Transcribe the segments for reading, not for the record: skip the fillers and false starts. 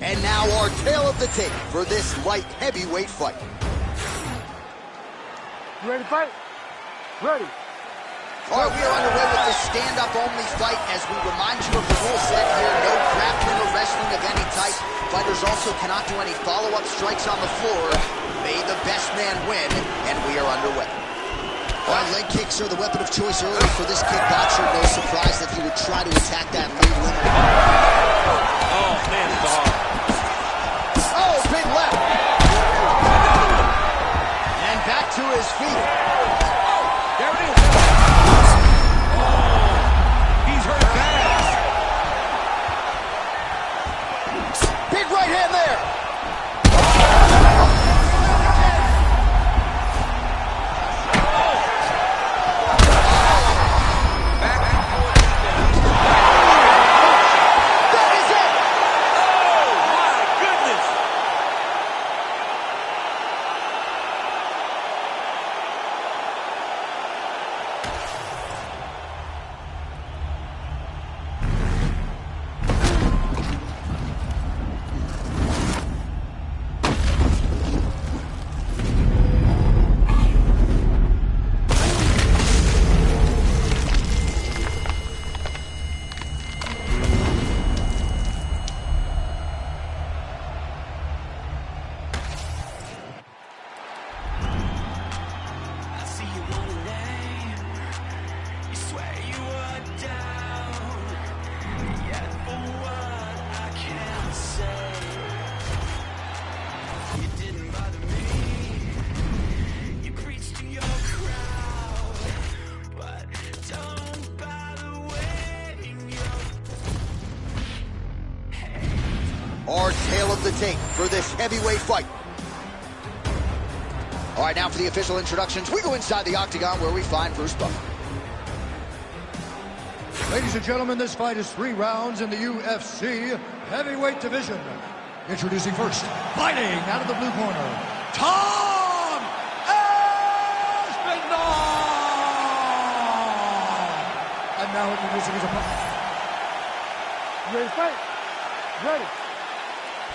And now our tale of the tape for this light heavyweight fight. You ready to fight? Ready. All right, we are underway with this stand-up only fight as we remind you of the rule set here. No grappling or wrestling of any type. Fighters also cannot do any follow-up strikes on the floor. May the best man win, and we are underway. All right, leg kicks are the weapon of choice early for this kickboxer. No surprise that he would try to attack that lead limit. Oh, man, it's hard. Oh, big left. And back to his feet. There it is. Oh, he's hurt bad. Big right hand there. Our tale of the tape for this heavyweight fight. All right, now for the official introductions, we go inside the octagon where we find Bruce Buffer. Ladies and gentlemen, this fight is 3 rounds in the UFC heavyweight division. Introducing first, fighting out of the blue corner, Tom Aspinall! And now introducing his opponent. You ready to fight? Ready.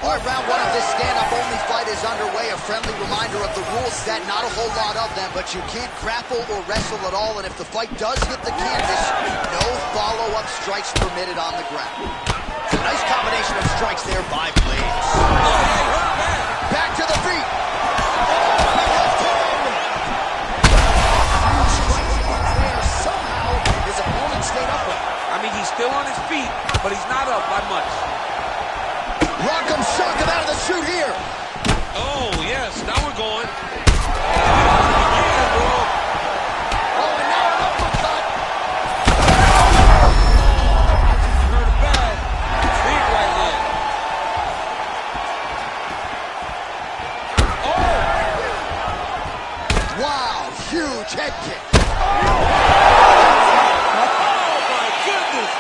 All right, round 1 of this stand-up only fight is underway. A friendly reminder of the rules set. Not a whole lot of them, but you can't grapple or wrestle at all. And if the fight does hit the canvas, no follow-up strikes permitted on the ground. So nice combination of strikes there by Blades. Back to the feet. There somehow his opponent stayed upright. I mean, he's still on his feet, but he's not up by much. Rock'em shock him out of the chute here. Oh, yes, now we're going. Oh, and now an uppercut. Hurt it bad. Big right hand. Oh! Wow, huge head kick. Oh, my goodness.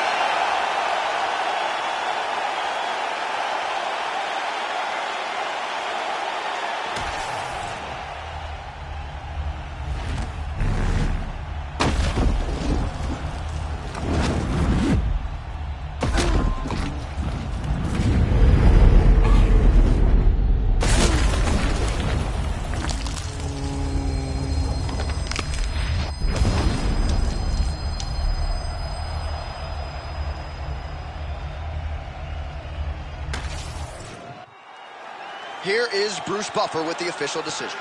Here is Bruce Buffer with the official decision.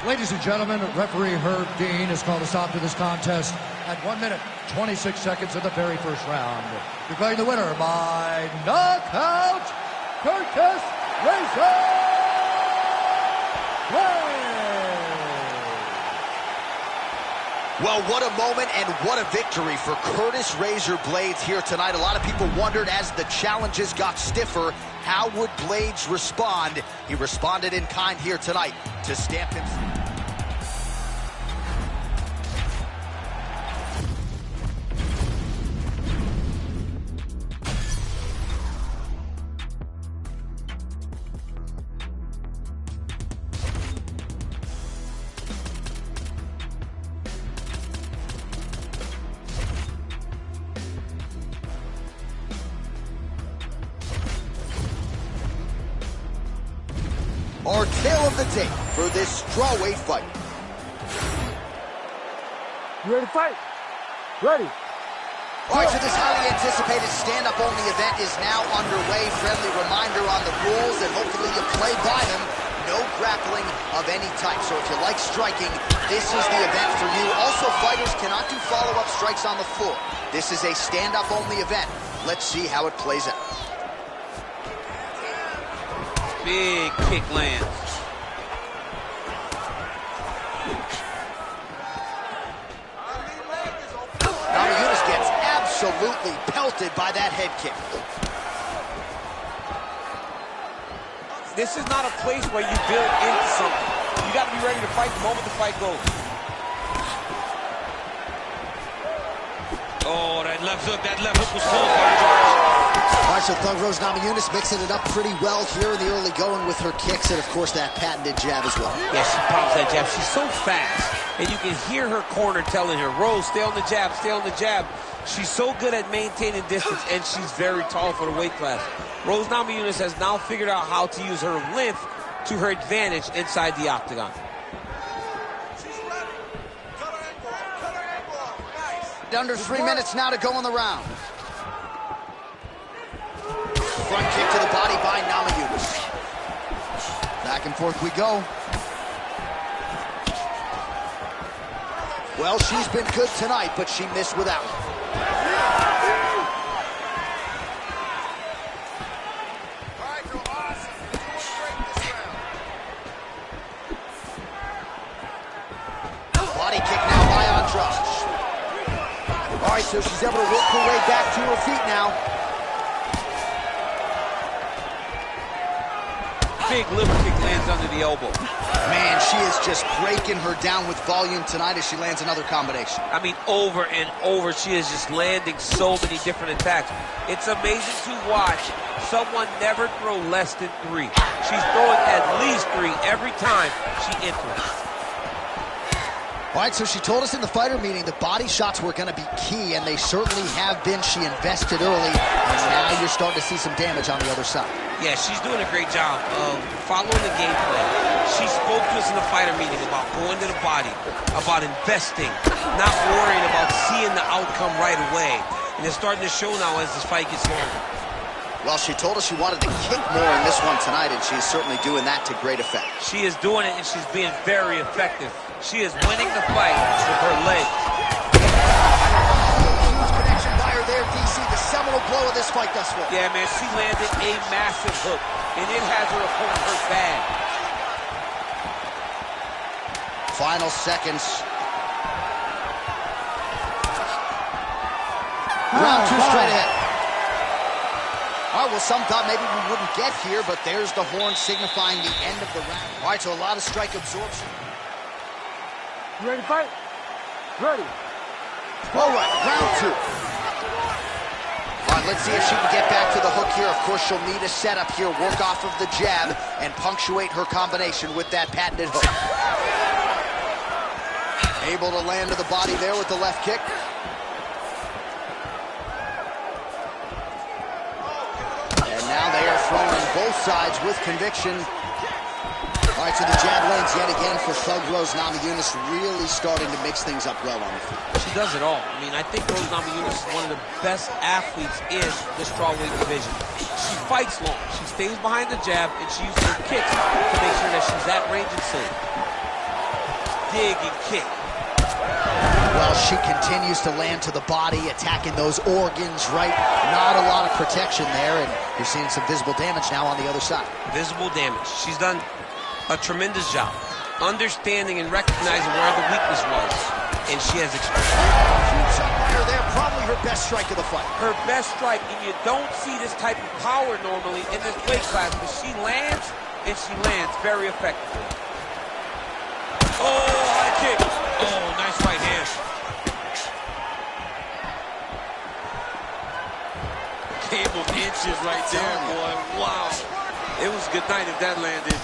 Ladies and gentlemen, referee Herb Dean has called a stop to this contest at 1 minute, 26 seconds of the very first round. Declaring the winner by knockout, Curtis Razor Blades. Well, what a moment and what a victory for Curtis Razor Blades here tonight. A lot of people wondered as the challenges got stiffer, how would Blades respond? He responded in kind here tonight to stamp himself. Our tale of the tape for this strawweight fight. You ready to fight? Ready. All right, so this highly anticipated stand-up only event is now underway. Friendly reminder on the rules, and hopefully you play by them. No grappling of any type. So if you like striking, this is the event for you. Also, fighters cannot do follow-up strikes on the floor. This is a stand-up only event. Let's see how it plays out. Big kick lands. Namajunas gets absolutely pelted by that head kick. This is not a place where you build into something. You got to be ready to fight the moment the fight goes. Oh, that left hook was full, All right, so Thug Rose Namajunas mixing it up pretty well here in the early going with her kicks and, of course, that patented jab as well. Yeah, she pops that jab. She's so fast, and you can hear her corner telling her, Rose, stay on the jab, stay on the jab. She's so good at maintaining distance, and she's very tall for the weight class. Rose Namajunas has now figured out how to use her length to her advantage inside the octagon. Under 3 minutes now to go in the round. Front kick to the body by Namajunas. Back and forth we go. Well, she's been good tonight, but she missed without. Body kick now by Andrade. All right, so she's able to work her way back to her feet now. Big liver kick lands under the elbow. Man, she is just breaking her down with volume tonight as she lands another combination. I mean, over and over, she is just landing so many different attacks. It's amazing to watch someone never throw less than 3. She's throwing at least 3 every time she enters. All right, so she told us in the fighter meeting that body shots were going to be key, and they certainly have been. She invested early, and now you're starting to see some damage on the other side. Yeah, she's doing a great job of following the game plan. She spoke to us in the fighter meeting about going to the body, about investing, not worrying about seeing the outcome right away. And it's starting to show now as this fight gets longer. Well, she told us she wanted to kick more in this one tonight, and she's certainly doing that to great effect. She is doing it, and she's being very effective. She is winning the fight with her legs. Huge connection by her there, DC. The seminal blow of this fight thus far. Yeah, man, she landed a massive hook, and it has her opponent hurt bad. Final seconds. Round 2 straight ahead. All right, well, some thought maybe we wouldn't get here, but there's the horn signifying the end of the round. All right, so a lot of strike absorption. You ready to fight? Ready. All right, round 2. All right, let's see if she can get back to the hook here. Of course, she'll need a setup here, work off of the jab, and punctuate her combination with that patented hook. Able to land to the body there with the left kick. And now they are throwing both sides with conviction. All right, so the jab lands yet again for Thug Rose Namajunas, really starting to mix things up well on the feet. She does it all. I mean, I think Rose Namajunas is one of the best athletes in the strawweight division. She fights long. She stays behind the jab, and she uses her kicks to make sure that she's at range and safe. Dig and kick. Well, she continues to land to the body, attacking those organs, right? Not a lot of protection there, and you're seeing some visible damage now on the other side. Visible damage. She's done a tremendous job understanding and recognizing where the weakness was, and she has expressed it. There, probably her best strike of the fight. Her best strike, and you don't see this type of power normally in this weight class, but she lands, and she lands very effectively. Oh, high kick. Oh, nice right hand. Game of inches right there, boy. Wow. It was a good night if that landed.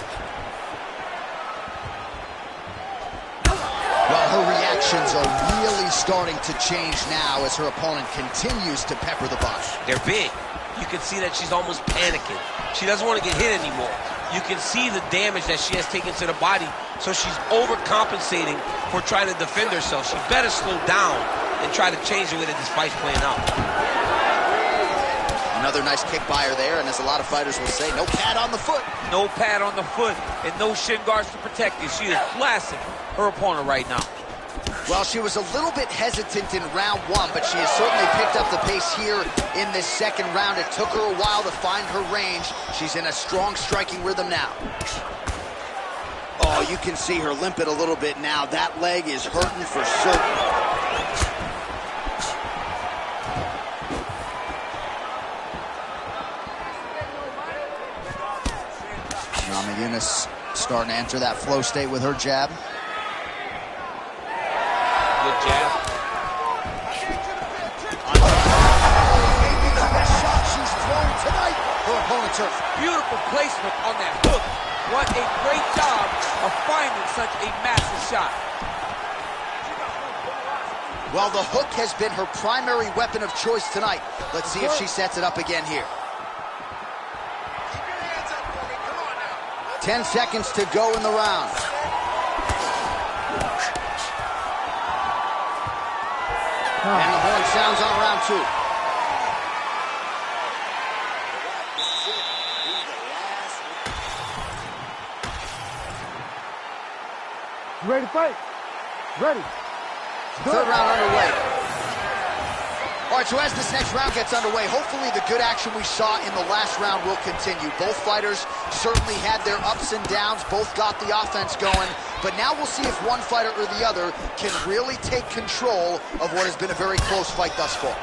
Well, her reactions are really starting to change now as her opponent continues to pepper the body. They're big. You can see that she's almost panicking. She doesn't want to get hit anymore. You can see the damage that she has taken to the body, so she's overcompensating for trying to defend herself. She better slow down and try to change the way that this fight's playing out. Another nice kick by her there, and as a lot of fighters will say, no pad on the foot. No pad on the foot and no shin guards to protect you. She is blasting her opponent right now. Well, she was a little bit hesitant in round one, but she has certainly picked up the pace here in this second round. It took her a while to find her range. She's in a strong striking rhythm now. Oh, you can see her limp it a little bit now. That leg is hurting for certain. Namajunas starting to enter that flow state with her jab. Good jab. Maybe the best shot she's thrown tonight. Her opponent's hurt. Beautiful placement on that hook. What a great job of finding such a massive shot. Well, the hook has been her primary weapon of choice tonight. Let's see if she sets it up again here. 10 seconds to go in the round. And the horn sounds on round two. You ready to fight? Ready. Third round underway. All right, so as this next round gets underway, hopefully the good action we saw in the last round will continue. Both fighters certainly had their ups and downs, both got the offense going, but now we'll see if one fighter or the other can really take control of what has been a very close fight thus far.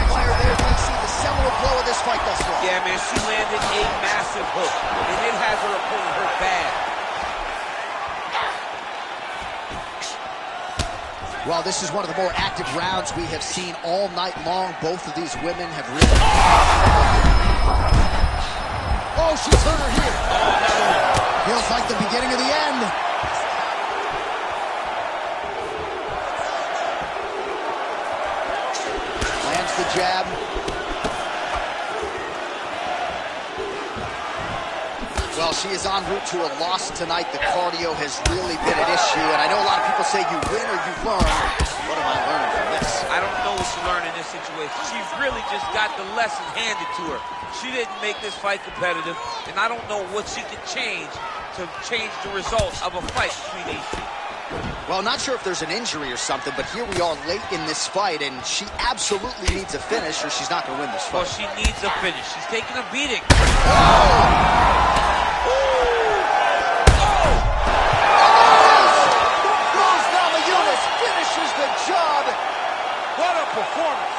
Fire there, we see the seminal blow of this fight thus far. Yeah, man, she landed a massive hook, and it has her opponent hurt bad. Well, this is one of the more active rounds we have seen all night long. Both of these women have really... Oh, she's hurt her here. Feels like the beginning of the end. Lands the jab. Well, she is en route to a loss tonight. The cardio has really been an issue, and I know a lot of people say you win or you learn. What am I learning from this? I don't know what she learned in this situation. She's really just got the lesson handed to her. She didn't make this fight competitive, and I don't know what she can change to change the result of a fight between these two. Well, not sure if there's an injury or something, but here we are late in this fight, and she absolutely needs a finish or she's not going to win this fight. Well, she needs a finish. She's taking a beating. Namajunas finishes the job. What a performance.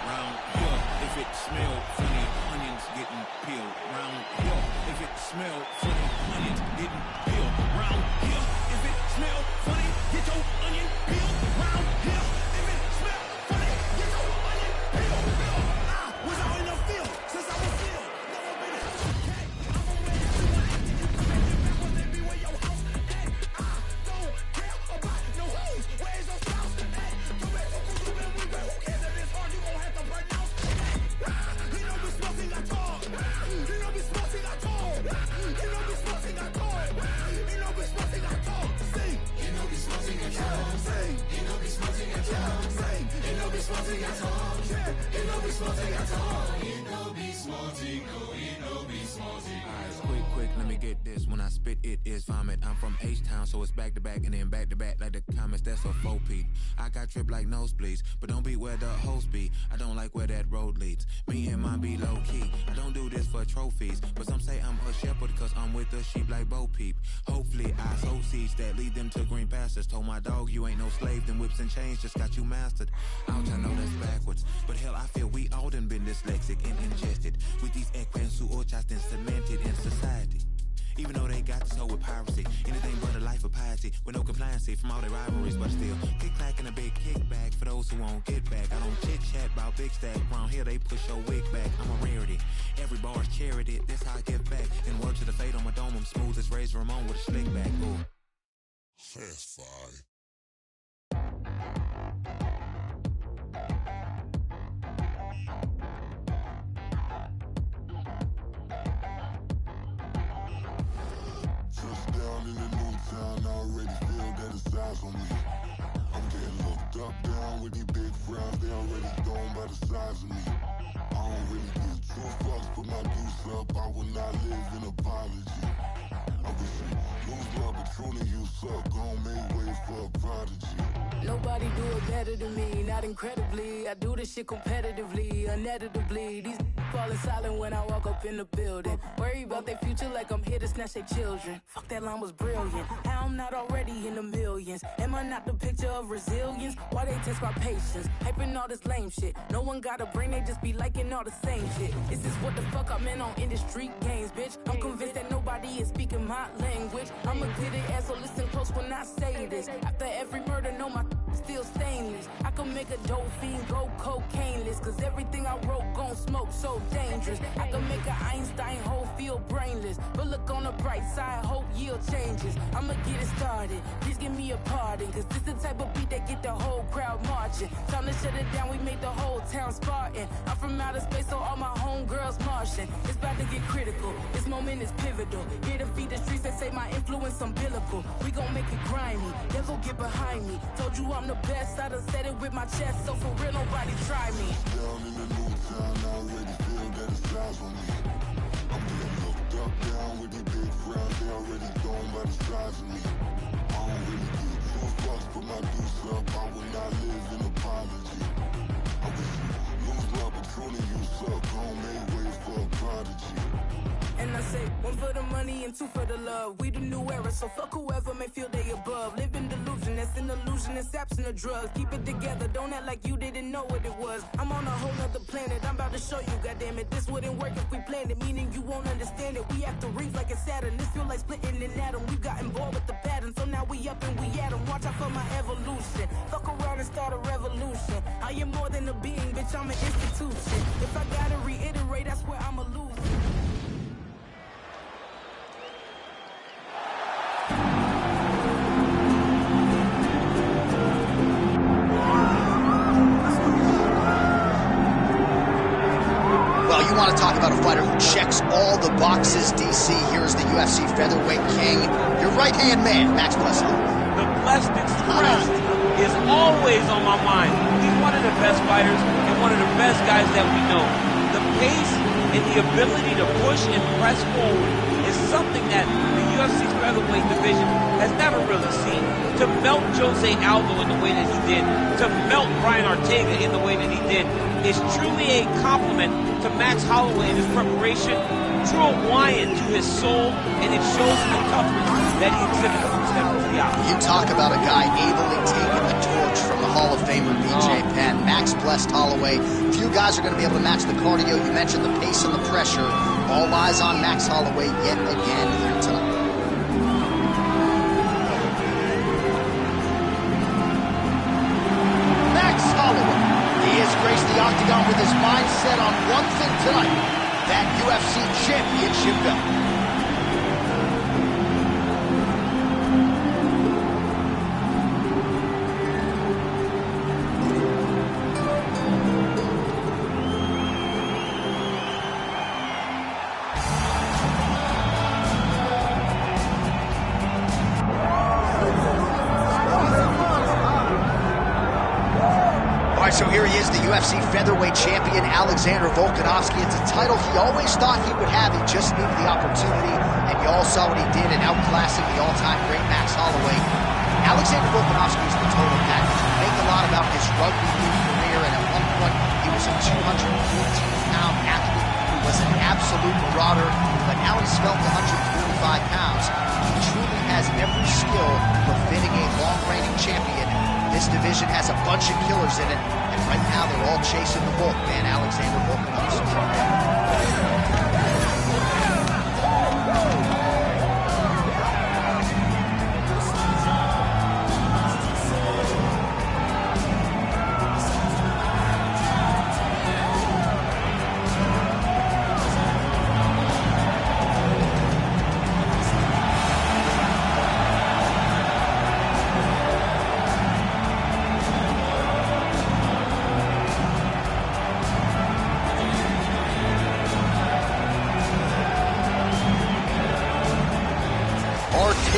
Round here, if it smell funny, onions getting peeled. Round here, if it smell funny, onions getting peeled. Round here, if it smell funny, get your onion peeled. Round here, if it smell funny, get your onion peeled. I was out in the field since I was ill. Never been a cat. I'm a man who ain't you come back and will they be where your house at? I don't care about no hoes. Where's your spouse at? Come back to Kuzuma, we where who cares if it's hard, you gon' have to pronounce it. He don't be smoking at all. He don't be smoking at all. He don't be smoking at all. He don't be smoking at all. Sing. He don't be smoking at all. Sing. He don't be smoking at all. Sing. He don't be smoking at all. He don't be smoking at all. He don't be smoking. He don't be smoking. Alright, quick, let me get this. When I spit, it is vomit. I'm from H-Town, so it's back to back and then back to back like the comments. That's a 4-peat. I got trip like nosebleeds, but don't be where the host be. I don't like where that road leads. Me and mine be low key. I don't do this for trophies, but some say I'm a shepherd cause I'm with the sheep like Bo Peep. Hopefully I sow seeds that lead them to green pastures. Told my dog you ain't no slave, them whips and chains just got you mastered. Ouch, I know that's backwards, but hell I feel we all done been dyslexic and ingested with these eggplants who all just been cemented in society. Even though they got this hoe with piracy, anything but a life of piety, with no compliancy from all their rivalries, but still, kick-clack and a big kickback for those who won't get back. I don't chit-chat about big stack, around here they push your wig back. I'm a rarity, every bar's charity, this how I give back. And word to the fate on my dome, I'm smooth as Razor Ramon with a slick back, ooh. Fast five. Touchdown in the new town, I already feel that it's eyes on me. I'm getting looked up, down with these big frowns, they already gone by the size of me. I don't really give two fucks, put my deuce up, I will not live in apology. I wish you lose love, but truly you suck, gon' make way for a prodigy. Nobody do it better than me, not incredibly. I do this shit competitively, uneditably. These falling silent when I walk up in the building. Worry about their future like I'm here to snatch their children. Fuck, that line was brilliant. How I'm not already in the millions? Am I not the picture of resilience? Why they test my patience? Hyping all this lame shit. No one got a brain, they just be liking all the same shit. Is this what the fuck I'm in on the street games, bitch? I'm convinced that nobody is speaking my language. I'ma get it, ass, so listen close when I say this. After every murder, know my still stainless. I can make a dope fiend go cocaine-less, cause everything I wrote gon' smoke so dangerous. I can make an Einstein whole feel brainless, but look on the bright side, hope yield changes. I'ma get it started, please give me a pardon, cause this the type of beat that get the whole crowd marching. Time to shut it down, we made the whole town Spartan. I'm from outer space, so all my homegirls Martian. It's about to get critical, this moment is pivotal. Here to feed the streets, that say my influence umbilical. We gon' make it grimy, devil get behind me. Told you I'm the best, I done said it with my chest, so for real nobody try me. Down in the new town, I already feel that it's eyes on me. I'm getting looked up, down with these big frowns, they already gone by the size of me. I don't really give two fucks, put my deuce up, I will not live in apology. I wish you lose love, but truly you suck, gon' make way for a prodigy. And I say, one for the money and two for the love. We the new era, so fuck whoever may feel they above. Live in delusion, that's an illusion, it's absent of drugs. Keep it together, don't act like you didn't know what it was. I'm on a whole nother planet, I'm about to show you, goddammit. This wouldn't work if we planned it, meaning you won't understand it. We have to reach like it's Saturn, this feel like splitting an atom. We got involved with the pattern, so now we up and we at 'em. Watch out for my evolution, fuck around and start a revolution. I am more than a being, bitch, I'm an institution. If I gotta reiterate, that's where I'ma lose. You want to talk about a fighter who checks all the boxes, DC. Here's the UFC featherweight king, your right-hand man, Max Blessing. The Blessed Express is always on my mind. He's one of the best fighters and one of the best guys that we know. The pace and the ability to push and press forward is something that the UFC featherweight division has never really seen. To melt Jose Aldo in the way that he did, to melt Brian Ortega in the way that he did, is truly a compliment to Max Holloway in his preparation, drew a wine to his soul, and it shows the toughness that he exhibited when he stepped into the octagon. You talk about a guy ably taking the torch from the Hall of Famer BJ Penn. Max blessed Holloway. Few guys are going to be able to match the cardio. You mentioned the pace and the pressure. All eyes on Max Holloway yet again here tonight. Max Holloway. He has graced the octagon with his mind set on one thing tonight, that UFC championship belt. So here he is, the UFC featherweight champion, Alexander Volkanovski. It's a title he always thought he would have. He just needed the opportunity, and you all saw what he did in outclassing the all-time great Max Holloway. Alexander Volkanovski is the total package. We make a lot about his rugby league career, and at one point, he was a 214-pound athlete who was an absolute marauder, but now he's felt 145 pounds. He truly has every skill befitting a long-reigning champion. This division has a bunch of killers in it, and right now they're all chasing the wolf, man, Alexander Volkanovski.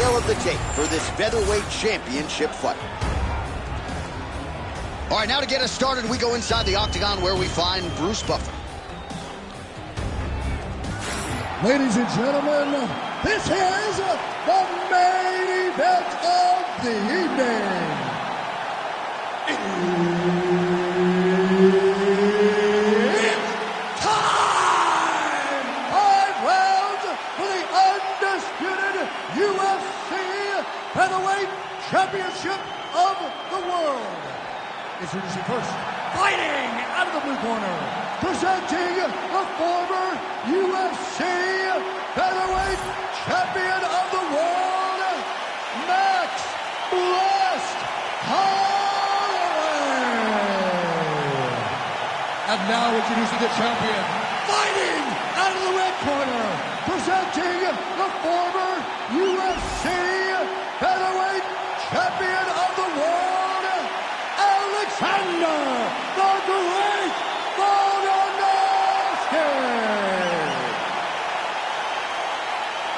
tale of the tape for this featherweight championship fight. All right, now to get us started, we go inside the octagon where we find Bruce Buffer. Ladies and gentlemen, this is the main event of the evening. It's time! 5 rounds for the undisputed UFC Featherweight Championship of the World. Introducing first, fighting out of the blue corner, presenting the former UFC Featherweight Champion of the World, Max Blast Holloway. And now introducing the champion, fighting out of the red corner, presenting the former UFC Featherweight Champion of the World, Alexander the Great Volkanovski.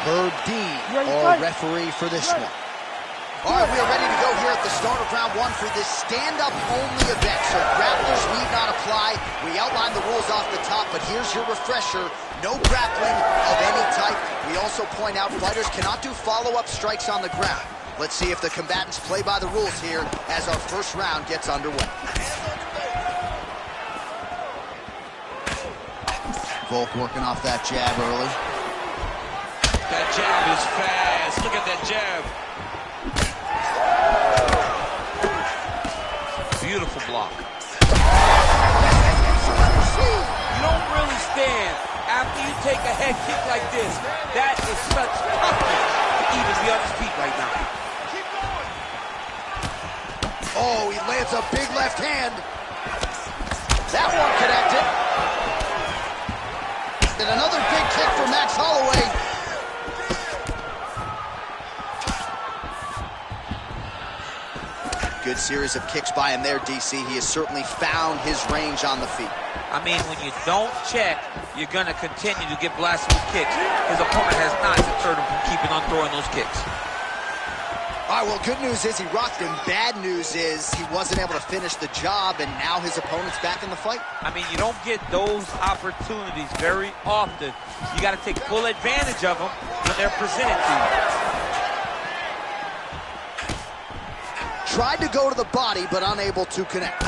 Herb Dean, our referee for this one. All right, we are ready to go here at the start of round 1 for this stand-up only event. So grapplers need not apply. We outlined the rules off the top, but here's your refresher. No grappling of any type. We also point out fighters cannot do follow-up strikes on the ground. Let's see if the combatants play by the rules here as our first round gets underway. Volk working off that jab early. That jab is fast. Look at that jab. Beautiful block. You don't really stand after you take a head kick like this. That is such toughness to even be on his feet right now. Oh, he lands a big left hand. That one connected. And another big kick for Max Holloway. Good series of kicks by him there, DC. He has certainly found his range on the feet. I mean, when you don't check, you're going to continue to get blasted with kicks. His opponent has not deterred him from keeping on throwing those kicks. All right, well, good news is he rocked him. Bad news is he wasn't able to finish the job, and now his opponent's back in the fight. I mean, you don't get those opportunities very often. You got to take full advantage of them when they're presented to you. Tried to go to the body, but unable to connect.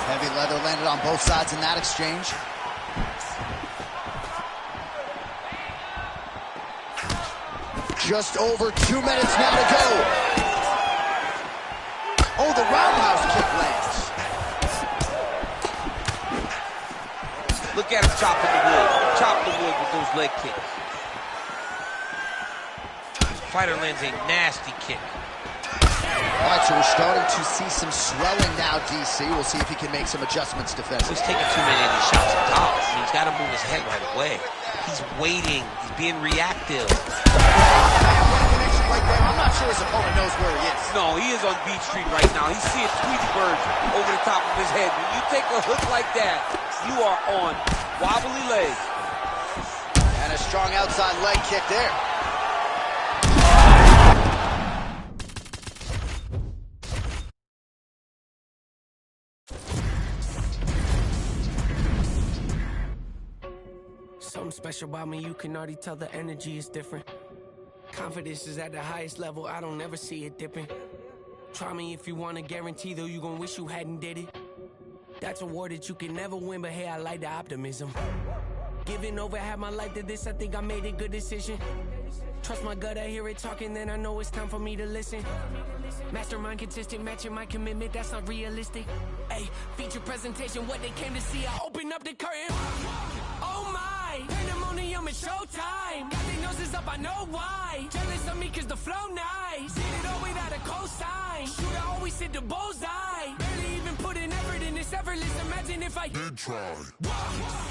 Heavy leather landed on both sides in that exchange. Just over 2 minutes now to go. Oh, the roundhouse kick lands. Look at him chopping the wood. Chop the wood with those leg kicks. Fighter lands a nasty kick. All right, so we're starting to see some swelling now, DC. We'll see if he can make some adjustments defensively. He's taking too many of these shots at top. I mean, he's got to move his head right away. He's waiting. He's being reactive. Right there, I'm not sure his opponent knows where he is. No, he is on Beach Street right now. He's seeing Tweety birds over the top of his head. When you take a hook like that, you are on wobbly legs. And a strong outside leg kick there. Something special about me, you can already tell the energy is different. Confidence is at the highest level, I don't ever see it dipping. Try me if you want to guarantee, though you gon' wish you hadn't did it. That's a war that you can never win, but hey, I like the optimism. Giving over half my life to this, I think I made a good decision. Trust my gut, I hear it talking, then I know it's time for me to listen. Mastermind consistent, matching my commitment, that's not realistic. Hey, feature presentation, what they came to see, I open up the curtain. Oh my, pandemonium is showtime. Got their noses up, I know why. Jealous of me cause the flow nice. Did it all without a cosign. Shooter always hit the bullseye. Barely even put in effort in this effortless. Imagine if I did try.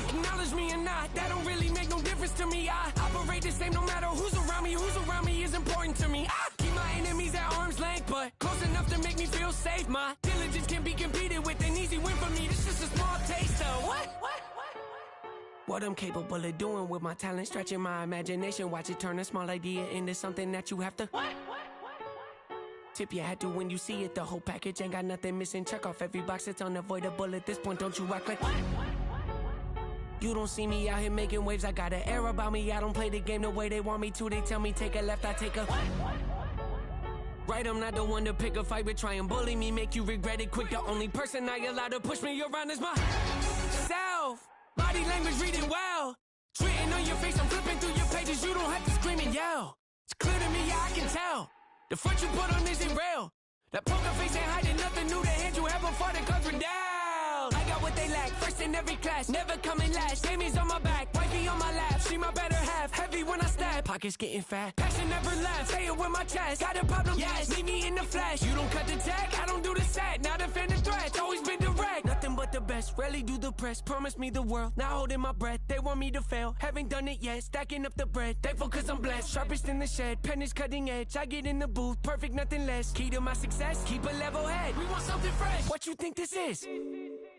Acknowledge me or not, that don't really make no difference to me. I operate the same no matter who's around me is important to me. I keep my enemies at arm's length, but close enough to make me feel safe. My diligence can be competed with, an easy win for me. This just a small taste of what? What I'm capable of doing with my talent, stretching my imagination, watch it turn a small idea into something that you have to tip your hat to when you see it. The whole package ain't got nothing missing. Check off every box, it's unavoidable at this point. Don't you act like you don't see me out here making waves. I got an air about me. I don't play the game the way they want me to. They tell me take a left, I take a right. I'm not the one to pick a fight, but try and bully me, make you regret it quick. The only person I allow to push me around is myself. Body language reading well. It's written on your face, I'm flipping through your pages. You don't have to scream and yell. It's clear to me, yeah, I can tell. The front you put on isn't real. That poker face ain't hiding nothing new. The hand you have before the cards were down. I got what they lack, first in every class, never coming last. Amy's on my back, wifey on my lap. She my better half, heavy when I stab. Pockets getting fat, passion never left. Say it with my chest, got a problem, yes. Meet me in the flash, you don't cut the tag, I don't do the set. Not defend the threats, always been direct. Nothing but the best, rarely do the press. Promise me the world, not holding my breath. They want me to fail, haven't done it yet. Stacking up the bread, thankful cause I'm blessed. Sharpest in the shed, pen is cutting edge. I get in the booth, perfect, nothing less. Key to my success, keep a level head. We want something fresh. What you think this is?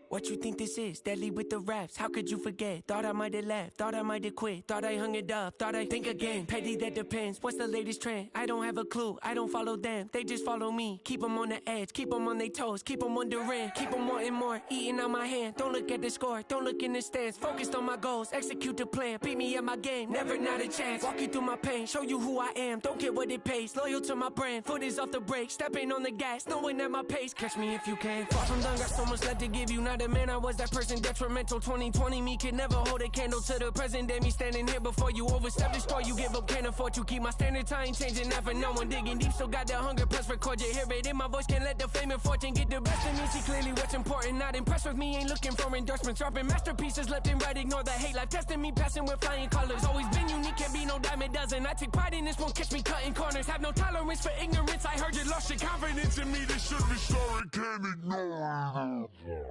What you think this is? Deadly with the raps, how could you forget? Thought I might have left, thought I might have quit. Thought I hung it up, thought I'd think again. Petty, that depends, what's the latest trend? I don't have a clue, I don't follow them. They just follow me, keep them on the edge. Keep them on their toes, keep them wondering. Keep them wanting more, eating out my hand. Don't look at the score, don't look in the stands. Focused on my goals, execute the plan. Beat me at my game, never not a chance. Walk you through my pain, show you who I am. Don't get what it pays, loyal to my brand. Foot is off the brake, stepping on the gas. Knowing at my pace, catch me if you can. Far from done, got so much left to give you. Not a man, I was that person detrimental. 2020 me could never hold a candle to the present day. Me standing here before you, overstep the store you give up, can't afford to keep my standards. I ain't changing that for no one. Digging deep, still got the hunger, plus record you hear it in my voice. Can't let the fame and fortune get the best of me. See clearly what's important, not impressed with me. Ain't looking for endorsements, dropping masterpieces left and right. Ignore the hate, life testing me, passing with flying colors. Always been unique, can't be no dime a dozen. I take pride in this, won't catch me cutting corners. Have no tolerance for ignorance. I heard you lost your confidence in me. This should restore it, can't ignore it.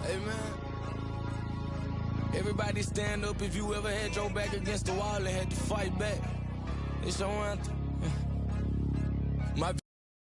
Hey man, everybody stand up if you ever had your back against the wall and had to fight back. It's your anthem.